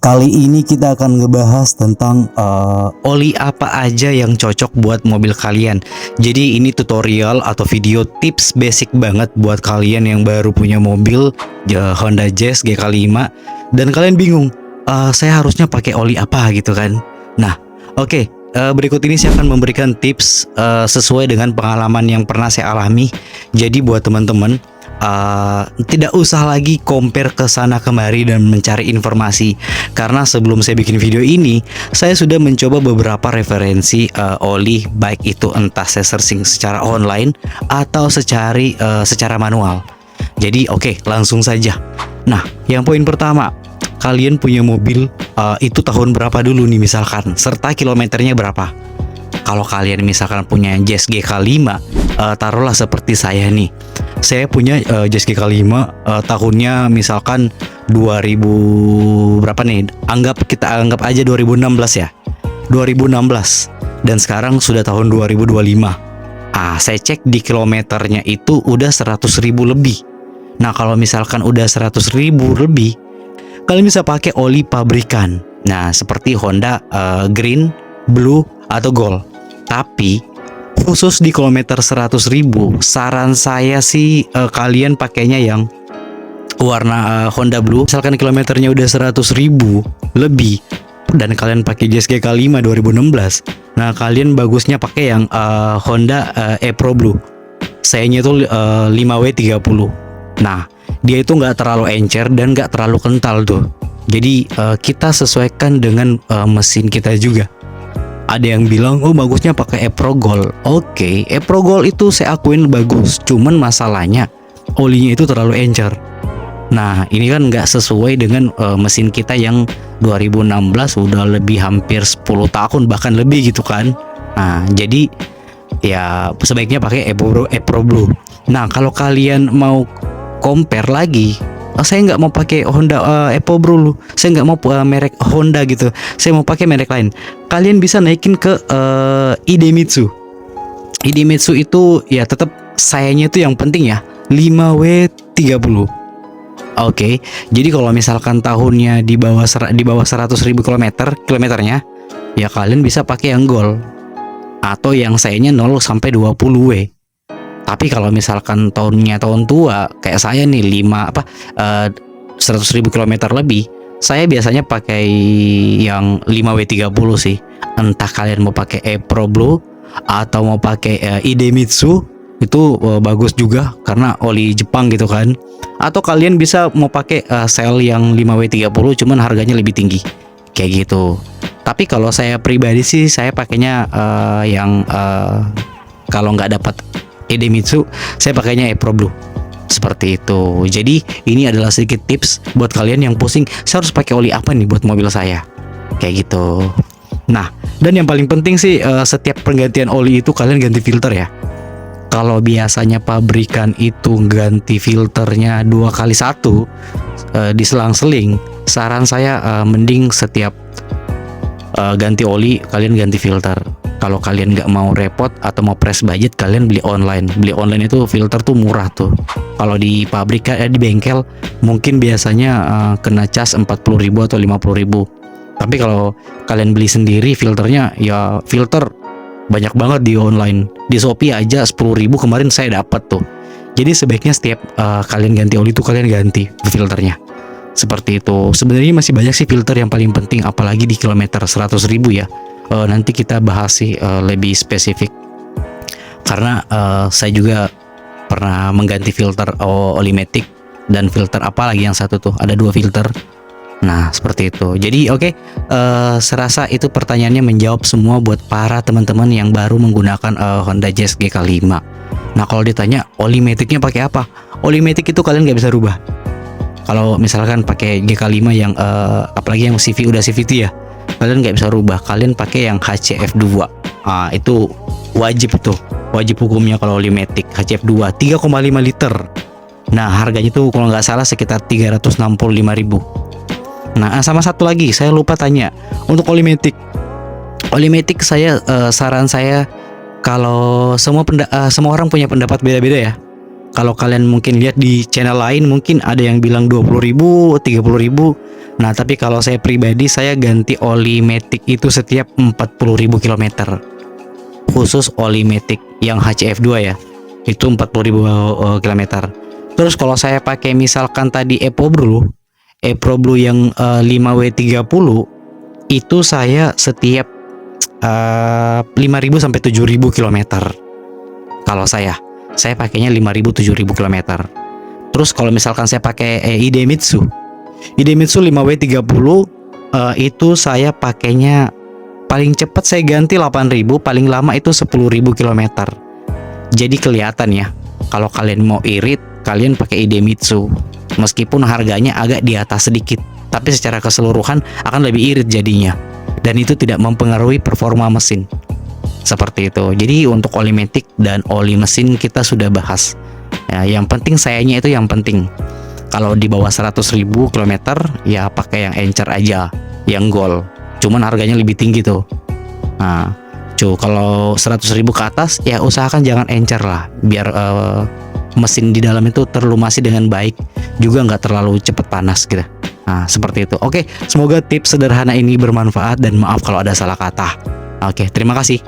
Kali ini kita akan ngebahas tentang oli apa aja yang cocok buat mobil kalian. Jadi ini tutorial atau video tips basic banget buat kalian yang baru punya mobil Honda Jazz GK5 dan kalian bingung, saya harusnya pakai oli apa gitu kan. Nah, oke, berikut ini saya akan memberikan tips sesuai dengan pengalaman yang pernah saya alami. Jadi buat teman-teman, tidak usah lagi compare ke sana kemari dan mencari informasi, karena sebelum saya bikin video ini saya sudah mencoba beberapa referensi oli, baik itu entah saya searching secara online atau secara manual. Jadi oke, langsung saja. Nah, yang poin pertama, kalian punya mobil itu tahun berapa dulu nih misalkan, serta kilometernya berapa. Kalau kalian misalkan punya Jazz GK5, taruhlah seperti saya nih. Saya punya Jazz GK5 tahunnya misalkan 2000 berapa nih? Kita anggap aja 2016 ya. 2016 dan sekarang sudah tahun 2025. Saya cek di kilometernya itu udah 100.000 lebih. Nah, kalau misalkan udah 100.000 lebih, kalian bisa pakai oli pabrikan. Nah, seperti Honda Green, Blue atau Gold. Tapi khusus di kilometer 100.000, saran saya sih kalian pakainya yang warna Honda Blue. Misalkan kilometernya udah 100.000 lebih dan kalian pakai Jazz GK5 2016, nah kalian bagusnya pakai yang Honda e-Pro Blue. Sayanya itu 5W30. Nah, dia itu nggak terlalu encer dan nggak terlalu kental tuh. Jadi kita sesuaikan dengan mesin kita juga. Ada yang bilang, oh bagusnya pakai e-Pro Gold. Oke, e-Pro Gold itu saya akuin bagus. Cuman masalahnya olinya itu terlalu encer. Nah, ini kan nggak sesuai dengan mesin kita yang 2016 udah lebih hampir 10 tahun bahkan lebih gitu kan. Nah, jadi ya sebaiknya pakai e-Pro Blue. Nah, kalau kalian mau compare lagi, saya nggak mau pakai Honda e-Pro Blue, saya nggak mau merek Honda gitu, saya mau pakai merek lain. Kalian bisa naikin ke Idemitsu. Idemitsu itu ya tetap sayanya itu yang penting ya 5W30. Oke, jadi kalau misalkan tahunnya di bawah 100.000 kilometernya, ya kalian bisa pakai yang Gold atau yang sayanya 0 sampai 20W. Tapi kalau misalkan tahun tua kayak saya nih 100.000 kilometer lebih, saya biasanya pakai yang 5W30 sih. Entah kalian mau pakai e-Pro Blue atau mau pakai Idemitsu, itu bagus juga karena oli Jepang gitu kan. Atau kalian bisa mau pakai sel yang 5W30 cuman harganya lebih tinggi. Kayak gitu. Tapi kalau saya pribadi sih saya pakainya yang kalau nggak dapat Idemitsu, saya pakainya e-Pro Blue. Seperti itu. Jadi ini adalah sedikit tips buat kalian yang pusing, saya harus pakai oli apa nih buat mobil saya. Kayak gitu. Nah, dan yang paling penting sih setiap pergantian oli itu kalian ganti filter ya. Kalau biasanya pabrikan itu ganti filternya 2x1 diselang-seling, saran saya mending setiap ganti oli kalian ganti filter. Kalau kalian nggak mau repot atau mau press budget, kalian beli online. Beli online itu filter tuh murah tuh. Kalau di pabrik di bengkel mungkin biasanya kena cas 40.000 atau 50.000. Tapi kalau kalian beli sendiri filternya, ya filter banyak banget di online. Di Shopee aja 10.000 kemarin saya dapat tuh. Jadi sebaiknya setiap kalian ganti oli tuh kalian ganti filternya. Seperti itu. Sebenarnya masih banyak sih filter yang paling penting, apalagi di kilometer 100.000 ya. Nanti kita bahas sih lebih spesifik, karena saya juga pernah mengganti filter oli matic dan filter apa lagi yang satu tuh, ada 2 filter. Nah, seperti itu. Jadi oke, serasa itu pertanyaannya menjawab semua buat para teman-teman yang baru menggunakan Honda Jazz GK5. Nah, kalau ditanya oli maticnya pakai apa, oli matic itu kalian nggak bisa rubah. Kalau misalkan pakai GK5 yang apalagi yang udah CVT ya, kalian nggak bisa rubah. Kalian pakai yang HCF2. Itu wajib tuh, wajib hukumnya kalau oli matic HCF2 3,5 liter. Nah, harganya tuh kalau nggak salah sekitar 365.000. Nah, sama satu lagi saya lupa tanya, untuk oli matic. Oli matic saya saran saya, kalau semua orang punya pendapat beda-beda ya. Kalau kalian mungkin lihat di channel lain, mungkin ada yang bilang 20.000, 30.000. Nah, tapi kalau saya pribadi, saya ganti oli Matic itu setiap 40.000 km. Khusus oli Matic yang HCF2 ya, itu 40.000 km. Terus kalau saya pakai misalkan tadi EPO Blue yang 5W30, itu saya setiap 5.000 sampai 7.000 km. Kalau saya pakainya 5.000 7.000 km. Terus kalau misalkan saya pakai Idemitsu 5W30, itu saya pakainya paling cepat saya ganti 8.000, paling lama itu 10.000 km. Jadi kelihatan ya, kalau kalian mau irit, kalian pakai Idemitsu. Meskipun harganya agak di atas sedikit, tapi secara keseluruhan akan lebih irit jadinya. Dan itu tidak mempengaruhi performa mesin. Seperti itu. Jadi untuk oli Matic dan oli mesin kita sudah bahas. Ya, yang penting sayanya itu yang penting. Kalau di bawah 100.000 km ya pakai yang Encer aja, yang Gold. Cuman harganya lebih tinggi tuh. Nah, kalau 100.000 ke atas ya usahakan jangan Encer lah, biar mesin di dalam itu terlumasi dengan baik, juga nggak terlalu cepat panas gitu. Nah, seperti itu. Oke, semoga tips sederhana ini bermanfaat dan maaf kalau ada salah kata. Oke, terima kasih.